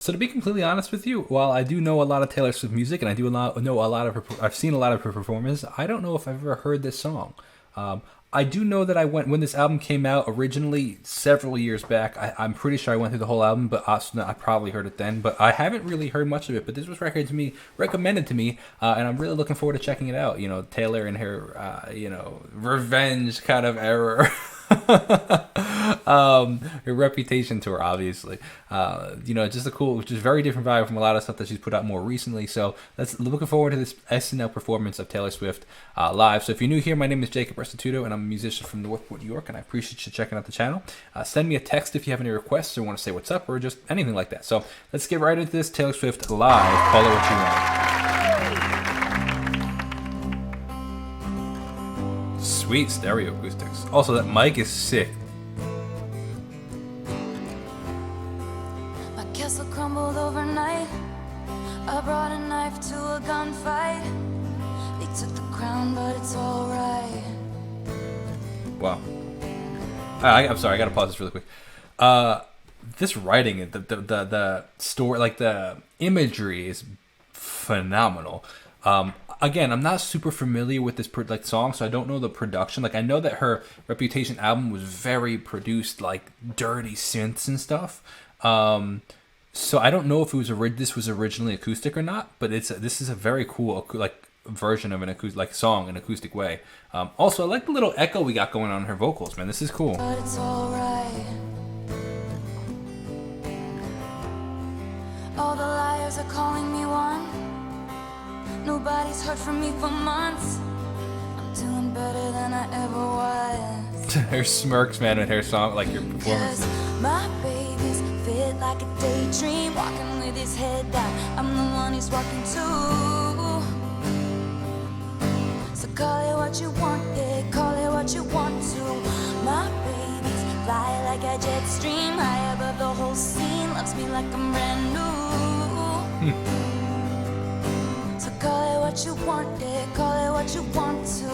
So to be completely honest with you, while I do know a lot of Taylor Swift music and I do know a lot of her, I've seen a lot of her performances. I don't know if I've ever heard this song. Um, I do know that I went when this album came out originally several years back. I'm pretty sure I went through the whole album, but also, I probably heard it then. But I haven't really heard much of it. But this was recommended to me, and I'm really looking forward to checking it out. You know, Taylor and her, revenge kind of era. Her Reputation tour, obviously. Just a cool, just very different vibe from a lot of stuff that she's put out more recently. So that's looking forward to this SNL performance of Taylor Swift live. So if you're new here, my name is Jacob Restituto, and I'm a musician from Northport, New York, and I appreciate you checking out the channel. Send me a text if you have any requests or want to say what's up or just anything like that. So let's get right into this Taylor Swift live. Call it what you want. Sweet stereo acoustics. Also, that mic is sick. My castle crumbled overnight. I brought a knife to a gunfight. They took the crown, but it's alright. Wow. I'm sorry, I gotta pause this really quick. This writing, the story, like the imagery is phenomenal. Again, I'm not super familiar with this song, so I don't know the production. Like, I know that her Reputation album was very produced, like dirty synths and stuff. So I don't know if this was originally acoustic or not, but this is a very cool version of an acoustic song in an acoustic way. Also, I like the little echo we got going on in her vocals, man. This is cool. But it's alright. All the liars are calling me one. Nobody's heard from me for months. I'm doing better than I ever was. Her smirks, man, and her song, like your performance. My baby's fit like a daydream, walking with his head down. I'm the one he's walking to. So call it what you want, yeah, call it what you want to. My baby's fly like a jet stream, high above the whole scene. Loves me like I'm brand new. So call it what you want, yeah, call it what you want to.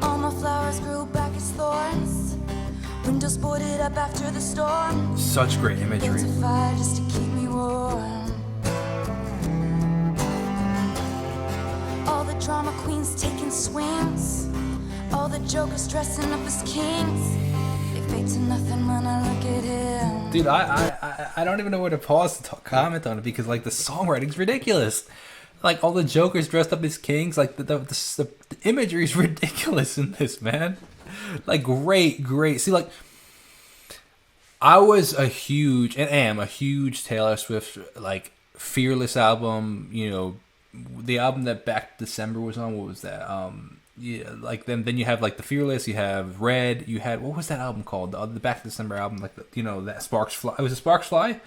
All my flowers grew back as thorns. Windows boarded up after the storm. Such great imagery. Built a fire just to keep me warm. All the drama queens taking swings. All the jokers dressing up as kings. They fade to nothing when I look at him. Dude, I don't even know where to pause to comment on it because like the songwriting's ridiculous. Like all the jokers dressed up as kings, like the imagery is ridiculous in this, man. Like great. See, like I was a huge and am a huge Taylor Swift like Fearless album. You know, the album that Back December was on. What was that? Yeah, like then you have like the Fearless. You have Red. You had what was that album called? The Back December album, like that Sparks Fly. It was a Sparks Fly.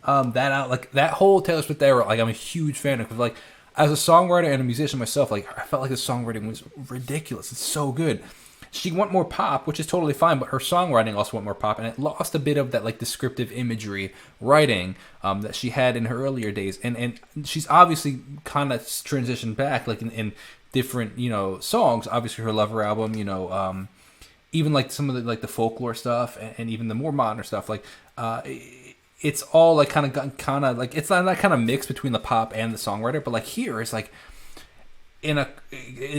That whole Taylor Swift era. Like I'm a huge fan of. Like as a songwriter and a musician myself, like I felt like the songwriting was ridiculous. It's so good. She went more pop, which is totally fine, but her songwriting also went more pop, and it lost a bit of that like descriptive imagery writing that she had in her earlier days. And she's obviously kind of transitioned back, like in different songs. Obviously, her Lover album, even like some of the folklore stuff, and even the more modern stuff, like it's all like kind of like it's not that kind of mix between the pop and the songwriter. But like here, it's like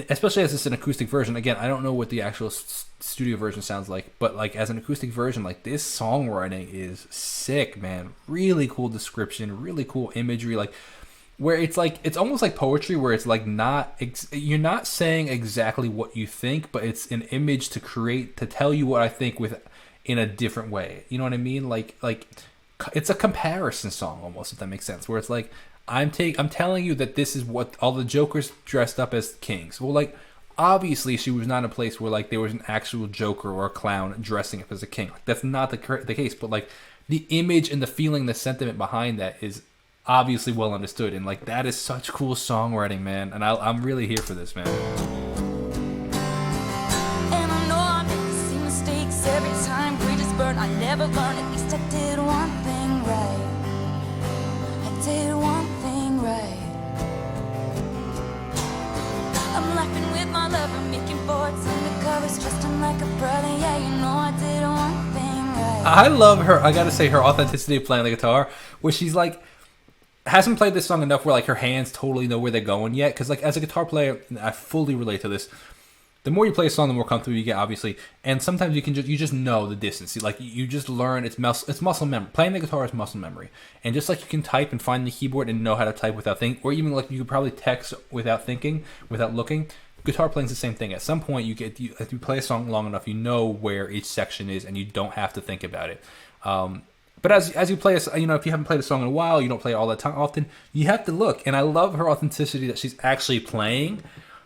especially as it's an acoustic version. Again, I don't know what the actual studio version sounds like, but like as an acoustic version, like this songwriting is sick, man. Really cool description, really cool imagery, like where it's like it's almost like poetry, where it's like you're not saying exactly what you think, but it's an image to tell you what I think in a different way. You know what I mean? Like it's a comparison song almost, if that makes sense, where it's like I'm telling you that this is what all the jokers dressed up as kings. Well, like obviously she was not in a place where like there was an actual joker or a clown dressing up as a king. Like that's not the case, but like the image and the feeling, the sentiment behind that is obviously well understood, and like that is such cool songwriting, man. And I'm really here for this, man. And I know I make the same mistakes every time. Bridges burn, I never learn. At least I did one thing right. I did one thing right. I'm laughing with my lover, making boards in the covers, trusting like a brother. Yeah, you know I did one thing right. I love her. I gotta say, her authenticity of playing the guitar, where she's like, hasn't played this song enough where like her hands totally know where they're going yet. Because like as a guitar player, I fully relate to this. The more you play a song, the more comfortable you get, obviously. And sometimes you just know the distance. Like you just learn it's muscle memory. Playing the guitar is muscle memory. And just like you can type and find the keyboard and know how to type without thinking, or even like you could probably text without thinking, without looking. Guitar playing is the same thing. At some point, if you play a song long enough, you know where each section is, and you don't have to think about it. But as you play, if you haven't played a song in a while, you don't play it all the time often, you have to look. And I love her authenticity that she's actually playing.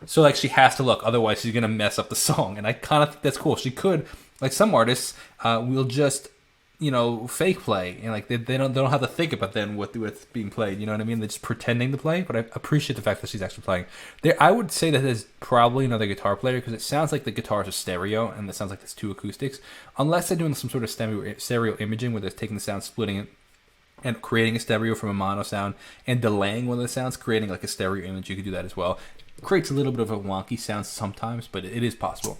So like she has to look, otherwise she's gonna mess up the song. And I kind of think that's cool. She could, like some artists, will just fake play, and like they don't have to think about then what's being played. You know what I mean? They're just pretending to play. But I appreciate the fact that she's actually playing. I would say that there's probably another guitar player, because it sounds like the guitar is a stereo, and it sounds like there's two acoustics. Unless they're doing some sort of stereo imaging, where they're taking the sound, splitting it, and creating a stereo from a mono sound, and delaying one of the sounds, creating like a stereo image. You could do that as well. Creates a little bit of a wonky sound sometimes, but it is possible.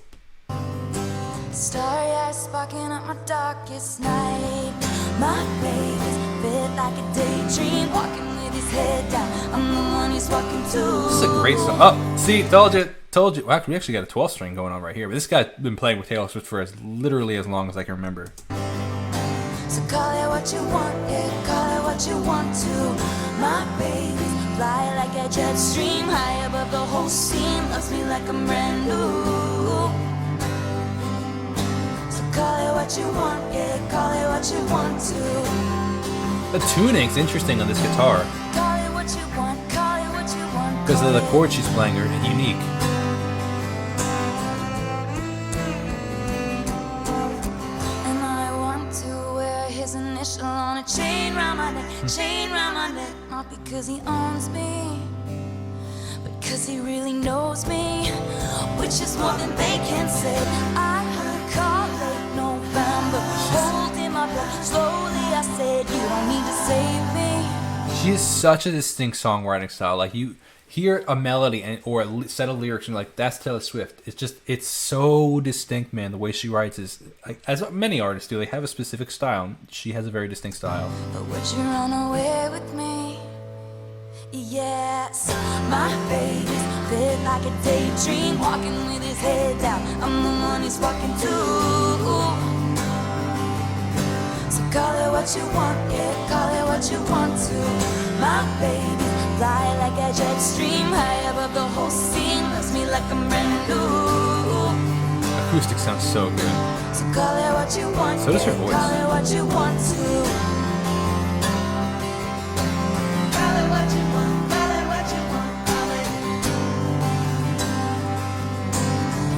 Starry eyes sparking up my darkest night. My baby's fit like a daydream, walking with his head down. I'm the one he's walking to. This is a great song. Oh, see, told you. Well, we actually got a 12 string going on right here. But this guy's been playing with Taylor Swift for literally as long as I can remember. So call it what you want, yeah, call it what you want to. My baby's fly like a jet stream, high above the whole scene, loves me like I'm brand new. So call it what you want, yeah, call it what you want to. The tuning's interesting on this guitar, Call it what you want, call it what you want. because of the chords she's playing are unique. And I want to wear his initial on a chain round my neck, chain round my neck. Not because he owns me, but because he really knows me, which is more than they can say. I heard a call late November, holding my breath. Slowly I said, you don't need to save me. She has such a distinct songwriting style. Like you hear a melody or a set of lyrics and you're like, that's Taylor Swift. It's so distinct, man. The way she writes is, like, as many artists do, they have a specific style. She has a very distinct style. But would you run away with me? Yes, my baby's fit like a daydream, walking with his head down. I'm the one he's walking to. So call it what you want, yeah, call it what you want to. My baby fly like a jet stream, high above the whole scene, loves me like I'm brand new. Acoustic sounds so good. So call it what you want, So does her voice. call it what you want to. Call it what you want, call it what you want, call it.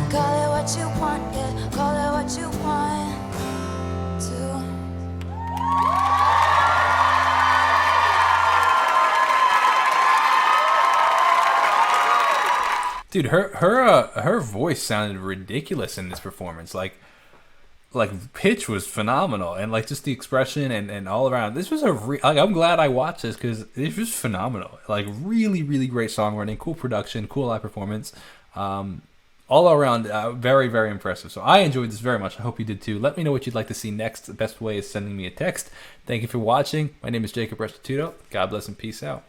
Call it what you want, yeah, call it what you want to. Dude, her voice sounded ridiculous in this performance. Like pitch was phenomenal, and like just the expression and all around. This was I'm glad I watched this, because it was phenomenal. Like really, really great songwriting, cool production, cool live performance. All around, very, very impressive. So I enjoyed this very much. I hope you did too. Let me know what you'd like to see next. The best way is sending me a text. Thank you for watching. My name is Jacob Restituto. God bless and peace out.